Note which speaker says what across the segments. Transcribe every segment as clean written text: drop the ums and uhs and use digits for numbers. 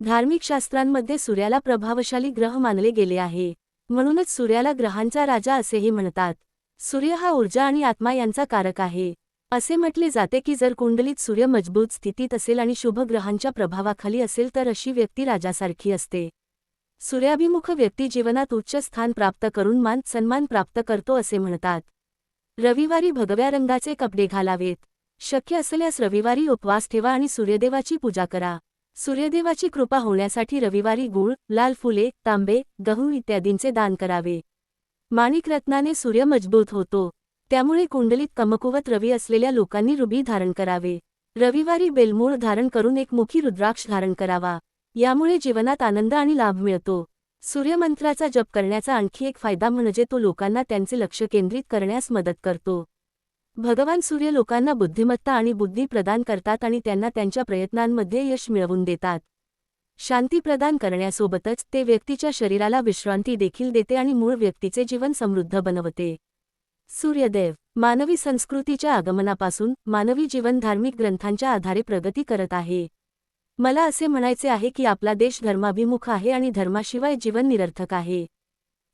Speaker 1: धार्मिक शास्त्रांमध्ये सूर्याला प्रभावशाली ग्रह मानले गेले आहे. म्हणूनच सूर्याला ग्रहांचा राजा असेही म्हणतात. सूर्य हा ऊर्जा आणि आत्मा यांचा कारक आहे. असे म्हटले जाते की जर कुंडलीत सूर्य मजबूत स्थितीत असेल आणि शुभ ग्रहांच्या प्रभावाखाली असेल तर अशी व्यक्ती राजासारखी असते. सूर्याभिमुख व्यक्ती जीवनात उच्च स्थान प्राप्त करून मान सन्मान प्राप्त करतो असे म्हणतात. रविवारी भगव्या रंगाचे कपडे घालावेत. शक्य असल्यास रविवारी उपवास ठेवा आणि सूर्यदेवाची पूजा करा. सूर्यदेवाची कृपा होण्यासाठी रविवारी गूळ, लाल फुले, तांबे, गहू इत्यादींचे दान करावे. माणिक रत्नाने सूर्य मजबूत होतो. त्यामुळे कुंडलीत कमकुवत रवी असलेल्या लोकांनी रुबी धारण करावे. रविवारी बेलमूळ धारण करून एक मुखी रुद्राक्ष धारण करावा. यामुळे जीवनात आनंद आणि लाभ मिळतो. सूर्यमंत्राचा जप करण्याचा आणखी एक फायदा म्हणजे तो लोकांना त्यांचे लक्ष केंद्रित करण्यास मदत करतो. भगवान सूर्य लोकांना बुद्धिमत्ता आणि बुद्धी प्रदान करतात आणि त्यांना त्यांच्या प्रयत्नांमध्ये यश मिळवून देतात. शांती प्रदान करण्यासोबतच ते व्यक्तीच्या शरीराला विश्रांती देखील देते आणि मूळ व्यक्तीचे जीवन समृद्ध बनवते. सूर्यदेव मानवी संस्कृतीच्या आगमनापासून मानवी जीवन धार्मिक ग्रंथांच्या आधारे प्रगती करत आहे. मला असे म्हणायचे आहे की आपला देश धर्माभिमुख आहे आणि धर्माशिवाय जीवन निरर्थक आहे.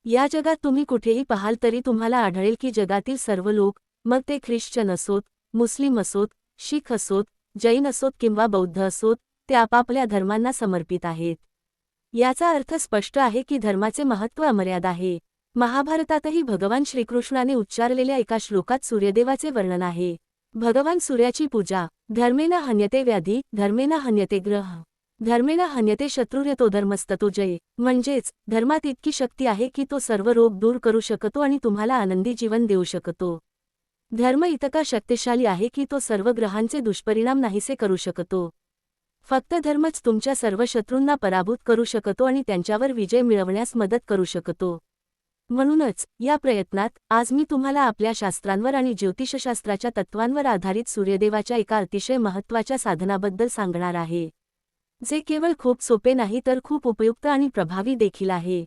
Speaker 1: या जगात तुम्ही कुठेही पाहाल तरी तुम्हाला आढळेल की जगातील सर्व लोक, मग ते ख्रिश्चन असोत, मुस्लिम असोत, शीख असोत, जैन असोत किंवा बौद्ध असोत, ते आपापल्या धर्मांना समर्पित आहेत. याचा अर्थ स्पष्ट आहे की धर्माचे महत्त्व अमर्याद आहे. महाभारतातही भगवान श्रीकृष्णाने उच्चारलेल्या एका श्लोकात सूर्यदेवाचे वर्णन आहे. भगवान सूर्याची पूजा. धर्मेण हन्यते व्याधी, धर्मेण हन्यते ग्रह, धर्मेण हन्यते शत्रुर्यतो धर्मस्ततो जय. म्हणजेच धर्मात इतकी शक्ती आहे की तो सर्व रोग दूर करू शकतो आणि तुम्हाला आनंदी जीवन देऊ शकतो. धर्म इतका शक्तिशाली आहे की तो सर्व ग्रहांचे दुष्परिणाम नाहीसे करू शकतो. फक्त धर्मच तुमच्या सर्व शत्रूंना पराभूत करू शकतो आणि त्यांच्यावर विजय मिळवण्यास मदत करू शकतो. म्हणूनच या प्रयत्नात आज मी तुम्हाला आपल्या शास्त्रांवर आणि ज्योतिषशास्त्राच्या तत्वांवर आधारित सूर्यदेवाच्या एका अतिशय महत्त्वाच्या साधनाबद्दल सांगणार आहे, जे केवळ खूप सोपे नाही तर खूप उपयुक्त आणि प्रभावी देखील आहे.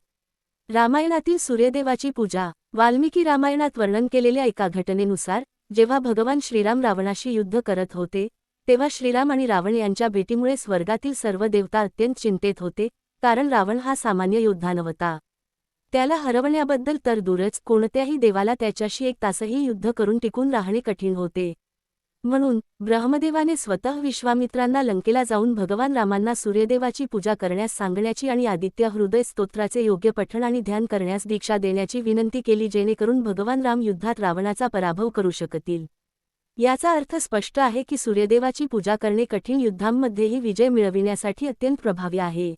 Speaker 1: रामायणातील सूर्यदेवाची पूजा. वाल्मिकी रामायणात वर्णन केलेल्या एका घटनेनुसार जेव्हा भगवान श्रीराम रावणाशी युद्ध करत होते, तेव्हा श्रीराम आणि रावण यांच्या भेटीमुळे स्वर्गातील सर्व देवता अत्यंत चिंतेत होते, कारण रावण हा सामान्य योद्धा नव्हता. त्याला हरवण्याबद्दल तर दूरच, कोणत्याही देवाला त्याच्याशी एक तासही युद्ध करून टिकून राहणे कठीण होते. म्हणून ब्रह्मदेवाने स्वतः विश्वामित्रांना लंकेला जाऊन भगवान रामांना सूर्यदेवाची पूजा करण्यास सांगण्याची आणि आदित्य हृदय स्तोत्राचे योग्य पठण आणि ध्यान करण्यास दीक्षा देण्याची विनंती केली, जेणेकरून भगवान राम युद्धात रावणाचा पराभव करू शकतील. याचा अर्थ स्पष्ट आहे की सूर्यदेवाची पूजा करणे कठीण युद्धांमध्येही विजय मिळविण्यासाठी अत्यंत प्रभावी आहे.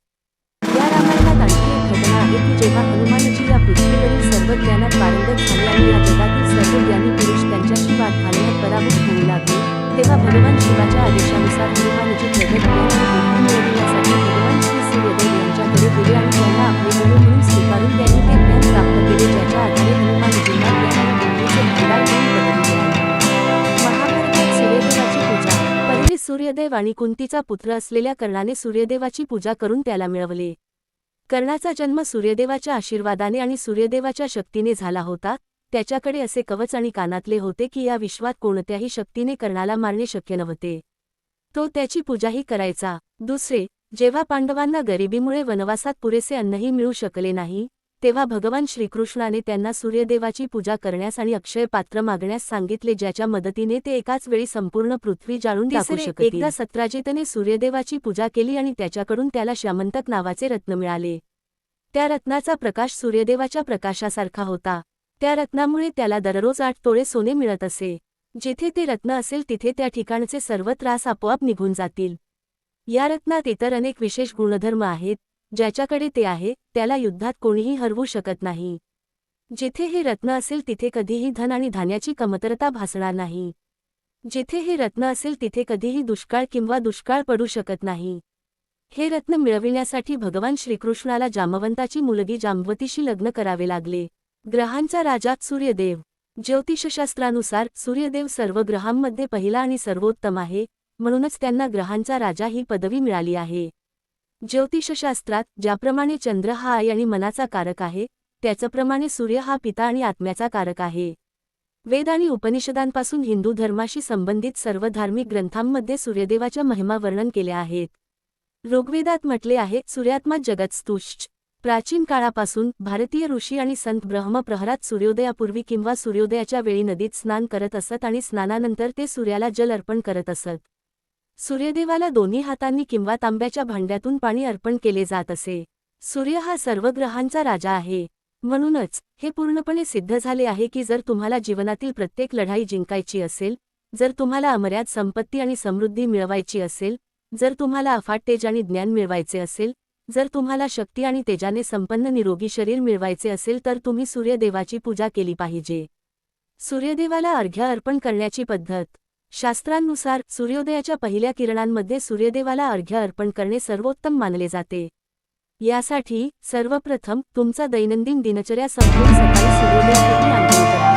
Speaker 1: या रामायणात आणखी एक घटना आहे की जेव्हा हनुमानजी या पृथ्वीवरील सर्व ज्ञानात पारंगत झाले आणि या जगातील सर्व ज्ञानी पुरुष त्यांच्याशी वाद घालण्यात पराभूत होऊ लागले, तेव्हा भगवान शिवाच्या आदेशानुसार हनुमानजी प्रगट ज्ञान आणि बुद्धी मिळविण्यासाठी भगवान श्री सूर्यदेव यांच्याकडे गेले आणि त्यांना आपले गुरु म्हणून स्वीकारून त्यांनी ते ज्ञान प्राप्त केले, ज्याच्या आधारे हनुमानजींना ज्ञान आणि बुद्धीचे भंडार म्हणून पदवी मिळाली. महाभारतात सूर्यदेवाची पूजा. पहिले सूर्यदेव आणि कुंतीचा पुत्र असलेल्या कर्णाने सूर्यदेवाची पूजा करून त्याला मिळवले. कर्णाचा जन्म सूर्यदेवाच्या आशीर्वादाने आणि सूर्यदेवाच्या शक्तीने झाला होता. त्याच्याकडे असे कवच आणि कानातले होते की या विश्वात कोणत्याही शक्तीने कर्णाला मारणे शक्य नव्हते. तो त्याची पूजाही करायचा. दुसरे, जेव्हा पांडवांना गरिबीमुळे वनवासात पुरेसे अन्नही मिळू शकले नाही, तेव्हा भगवान श्रीकृष्णाने त्यांना सूर्यदेवाची पूजा करण्यास आणि अक्षय पात्र मागण्यास सांगितले, ज्याच्या मदतीने ते एकाच वेळी संपूर्ण पृथ्वी जाळून टाकू शकतील. एकदा सत्राजितने सूर्यदेवाची पूजा केली आणि त्याच्याकडून त्याला श्यामंतक नावाचे रत्न मिळाले. त्या रत्नाचा प्रकाश सूर्यदेवाच्या प्रकाशासारखा होता. त्या रत्नामुळे त्याला दररोज 8 तोळे सोने मिळत असे. जिथे ते रत्न असेल तिथे त्या ठिकाणचे सर्व त्रास आपोआप निघून जातील. या रत्नात इतर अनेक विशेष गुणधर्म आहेत. ज्याच्याकडे ते आहे त्याला युद्धात कोणीही हरवू शकत नाही. जिथे हे रत्न असेल तिथे कधीही धन आणि धान्याची कमतरता भासणार नाही. जिथे हे रत्न असेल तिथे कधीही दुष्काळ किंवा दुष्काळ पडू शकत नाही. हे रत्न मिळविण्यासाठी भगवान श्रीकृष्णाला जामवंताची मुलगी जांबवतीशी लग्न करावे लागले. ग्रहांचा राजा सूर्यदेव. ज्योतिषशास्त्रानुसार सूर्यदेव सर्व ग्रहांमध्ये पहिला आणि सर्वोत्तम आहे, म्हणूनच त्यांना ग्रहांचा राजा ही पदवी मिळाली आहे. ज्योतिषशास्त्रात ज्याप्रमाणे चंद्र हा आई आणि मनाचा कारक आहे, त्याचप्रमाणे सूर्य हा पिता आणि आत्म्याचा कारक आहे. वेद आणि उपनिषदांपासून हिंदू धर्माशी संबंधित सर्व धार्मिक ग्रंथांमध्ये सूर्यदेवाच्या महिमा वर्णन केल्या आहेत. ऋग्वेदात म्हटले आहे, सूर्यात्मा जगत्स्तुश्च. प्राचीन काळापासून भारतीय ऋषी आणि संत ब्रह्मप्रहरात सूर्योदयापूर्वी किंवा सूर्योदयाच्या वेळी नदीत स्नान करत असत आणि स्नानानंतर ते सूर्याला जल अर्पण करत असत. सूर्यदेवाला दोन्ही हातांनी किंवा तांब्याच्या भांड्यातून पाणी अर्पण केले जात असे. सूर्य हा सर्व ग्रहांचा राजा आहे. म्हणूनच हे पूर्णपणे सिद्ध झाले आहे की जर तुम्हाला जीवनातील प्रत्येक लढाई जिंकायची असेल, जर तुम्हाला अमर्याद संपत्ती आणि समृद्धी मिळवायची असेल, जर तुम्हाला अफाट तेज आणि ज्ञान मिळवायचे असेल, जर तुम्हाला शक्ती आणि तेजाने संपन्न निरोगी शरीर मिळवायचे असेल तर तुम्ही सूर्यदेवाची पूजा केली पाहिजे. सूर्यदेवाला अर्घ्य अर्पण करण्याची पद्धत. शास्त्रांनुसार सूर्योदयाच्या पहिल्या किरणांमध्ये सूर्यदेवाला अर्घ्य अर्पण करणे सर्वोत्तम मानले जाते. यासाठी सर्वप्रथम तुमचा दैनंदिन दिनचर्या संपूर्ण सकाळी सूर्योदयापूर्वी आंघोळ करा.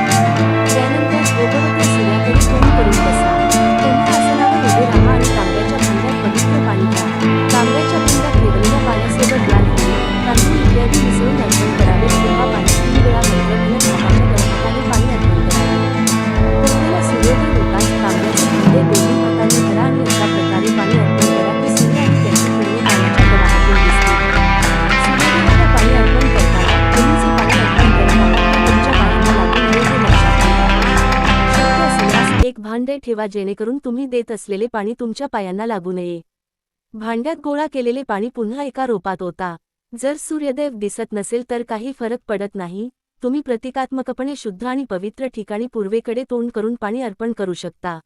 Speaker 1: त्यानंतर उगवत्या सूर्याकडे तोंड करून बसा. पुन्हा आसनावर उभे राहा आणि तांब्याच्या भांड्यात पवित्र पाणी घ्या. तांब्याच्या भांड्यात ठेवलेल्या पाण्यासोबत लाल फुले, तांदूळ इत्यादी मिसळून अर्पण करावे किंवा पाणी 3 वेळा मंत्रपूर्ण नावाच्या गणपतीने पाणी अर्पण करावे. तुम्हाला सूर्योदय होताच तांब्याचे भांडे दोन्ही हातांनी धरा आणि अशा प्रकारे पाणी अर्पण करा की सूर्य आणि त्याची किरणे पाण्याच्या प्रवाहातून दिसतील. सूर्यदेवाला पाणी अर्पण करताना तुम्ही जे पाणी अर्पण करत आहात ते तुमच्या पायांना लागू नये हे लक्षात ठेवा. शक्य असल्यास एक भांडे ठेवा जेणेकरून तुम्ही देत असलेले पाणी तुमच्या पायांना लागू नये. भांड्यात गोळा केलेले पाणी पुन्हा एका रोपात ओता. जर सूर्यदेव दिसत नसेल तर काही फरक पडत नाही. तुम्ही प्रतिकात्मकपणे शुद्ध आणि पवित्र ठिकाणी पूर्वेकडे तोंड करून पाणी अर्पण करू शकता.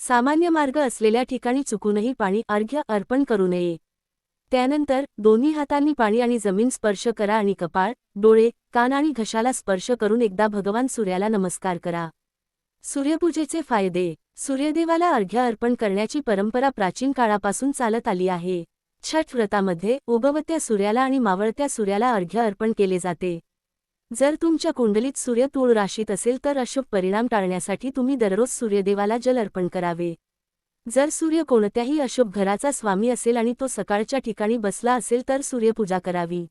Speaker 1: सामान्य मार्ग असलेल्या ठिकाणी चुकूनही पाणी अर्घ्य अर्पण करू नये. त्यानंतर दोन्ही हातांनी पाणी आणि जमीन स्पर्श करा आणि कपाळ, डोळे, कान आणि घशाला स्पर्श करून एकदा भगवान सूर्याला नमस्कार करा. सूर्यपूजेचे फायदे. सूर्यदेवाला अर्घ्य अर्पण करण्याची परंपरा प्राचीन काळापासून चालत आली आहे. छठ व्रतामध्ये उगवत्या सूर्याला आणि मावळत्या सूर्याला अर्घ्य अर्पण केले जाते. जर तुमच्या कुंडलीत सूर्य तूळ राशीत असेल तर अशुभ परिणाम टाळण्यासाठी तुम्ही दररोज सूर्यदेवाला जल अर्पण करावे. जर सूर्य कोणत्याही अशुभ घराचा स्वामी असेल आणि तो सकाळच्या ठिकाणी बसला असेल तर सूर्यपूजा करावी.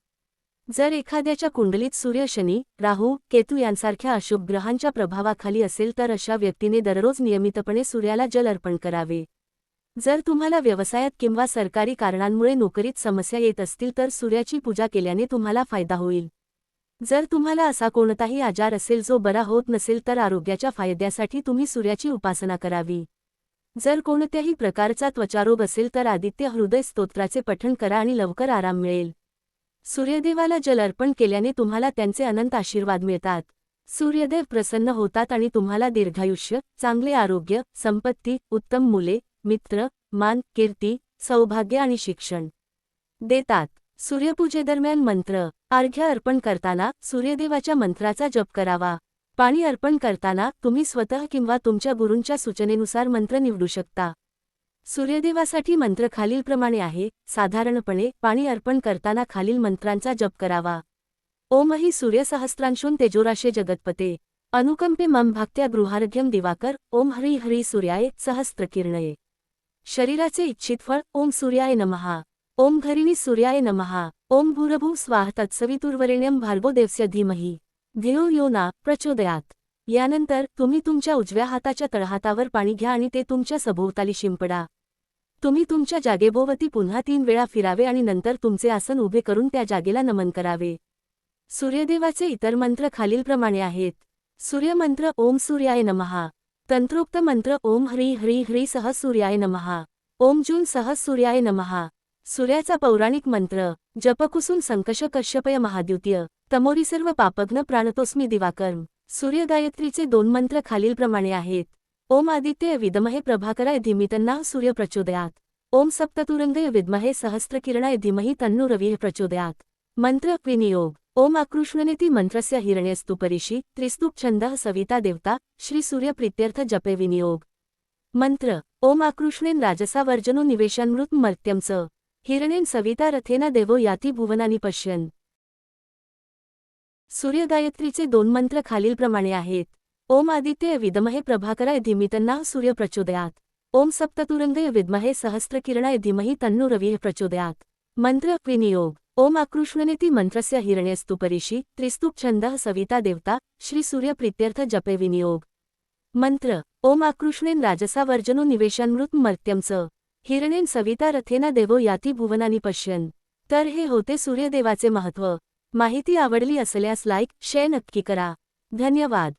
Speaker 1: जर एखाद्याच्या कुंडलीत सूर्य शनी, राहू, केतू यांसारख्या अशुभ ग्रहांच्या प्रभावाखाली असेल तर अशा व्यक्तीने दररोज नियमितपणे सूर्याला जल अर्पण करावे. जर तुम्हाला व्यवसायात किंवा सरकारी कारणांमुळे नोकरीत समस्या येत असतील तर सूर्याची पूजा केल्याने तुम्हाला फायदा होईल. जर तुम्हाला असा कोणताही आजार असेल जो बरा होत नसेल तर आरोग्याच्या फायद्यासाठी तुम्ही सूर्याची उपासना करावी. जर कोणत्याही प्रकारचा त्वचारोग असेल तर आदित्य हृदय स्तोत्राचे पठण करा आणि लवकर आराम मिळेल. सूर्यदेवाला जल अर्पण केल्याने तुम्हाला त्यांचे अनंत आशीर्वाद मिळतात. सूर्यदेव प्रसन्न होतात आणि तुम्हाला दीर्घायुष्य, चांगले आरोग्य, संपत्ती, उत्तम मुले, मित्र, मान, कीर्ती, सौभाग्य आणि शिक्षण देतात. सूर्यपूजेदरम्यान मंत्र. अर्घ्य अर्पण करताना सूर्यदेवाच्या मंत्राचा जप करावा. पाणी अर्पण करताना तुम्ही स्वतः किंवा तुमच्या गुरूंच्या सूचनेनुसार मंत्र निवडू शकता. सूर्यदेवासाठी मंत्र खालीलप्रमाणे आहे. साधारणपणे पाणी अर्पण करताना खालील मंत्रांचा जप करावा. ओम हि सूर्यसहस्रांशून तेजोराशे जगत्पते अनुकंपे मम भाक्त्या गृहार्घ्यम दिवाकर ओम हरी हरी सूर्याय सहस्त्रकिरणये. शरीराचे इच्छित फळ. ओम सूर्याय नमः. ओम घरिणी सूर्याय नमः. ओम भूर्भुवः स्वाहा तत्सवितुर्वरेण्यं भार्गो देवस्य धीमहि धियो यो न प्रचोदयात. यानंतर तुम्ही तुमच्या उजव्या हाताच्या तळहातावर पाणी घ्या आणि ते तुमच्या सभोवताली शिंपडा. तुम्ही तुमच्या जागेभोवती पुन्हा 3 वेळा फिरावे आणि नंतर तुमचे आसन उभे करून त्या जागेला नमन करावे. सूर्यदेवाचे इतर मंत्र खालीलप्रमाणे आहेत. सूर्यमंत्र. ओम सूर्याय नमः. तंत्रोक्त मंत्र. ओम हरी हरी हरी सह सूर्याय नमः. ओम जून सह सूर्याय नमः. सूर्याचा पौराणिक मंत्र. जपकुसुम संकष कश्यपय महाद्युतीय तमोरी सर्व पापघ्न प्राणतोस्मी दिवाकर्म. सूर्य गायत्रीचे 2 मंत्र खालीलप्रमाणे आहेत. ओम आदित्य विद्महे प्रभाकराय धीमहि तन्नः सूर्य प्रचोदयात्. ओम सप्ततुरंगय विद्महे सहस्त्रकिरणाय धीमहि तन्नो रविः प्रचोदयात्. मंत्र विनियोग. ओम आकृष्णनेति मंत्रस्य हिरण्यस्तु परिषि त्रिस्तुप छंदः सविता देवता श्री सूर्य प्रीत्यर्थ जपे विनियोग. मंत्र. ओम आकृष्णेन राजसा वर्जनो निवेशान्मृत मर्त्यं च हिरणेन सविता रथेना देवो याति भुवनानि पश्यन्. सूर्य गायत्रीचे 2 मंत्र खालीलप्रमाणे आहेत. ओम आदित्य विद्महे प्रभाकराय धीमहि तन्नः सूर्य प्रचोदयात्. ओम सप्ततुरंगय विद्महे सहस्त्रकिरणाय धीमहि तन्नो रविः प्रचोदयात्. मंत्र विनियोग. ओम आकृष्णनेति मंत्रस्य हिरण्यस्तु परिषि त्रिस्तुप छंदः सविता देवता श्री सूर्य प्रीत्यर्थ जपे विनियोग. मंत्र. ओम आकृष्णेन राजसा वर्जनो निवेशान्मृत मर्त्यं च हिरणेन सविता रथेना देवो याती भुवनानी पश्यन्. तर हे होते सूर्यदेवाचे महत्त्व. माहिती आवडली असल्यास लाईक, शेअर नक्की करा. धन्यवाद.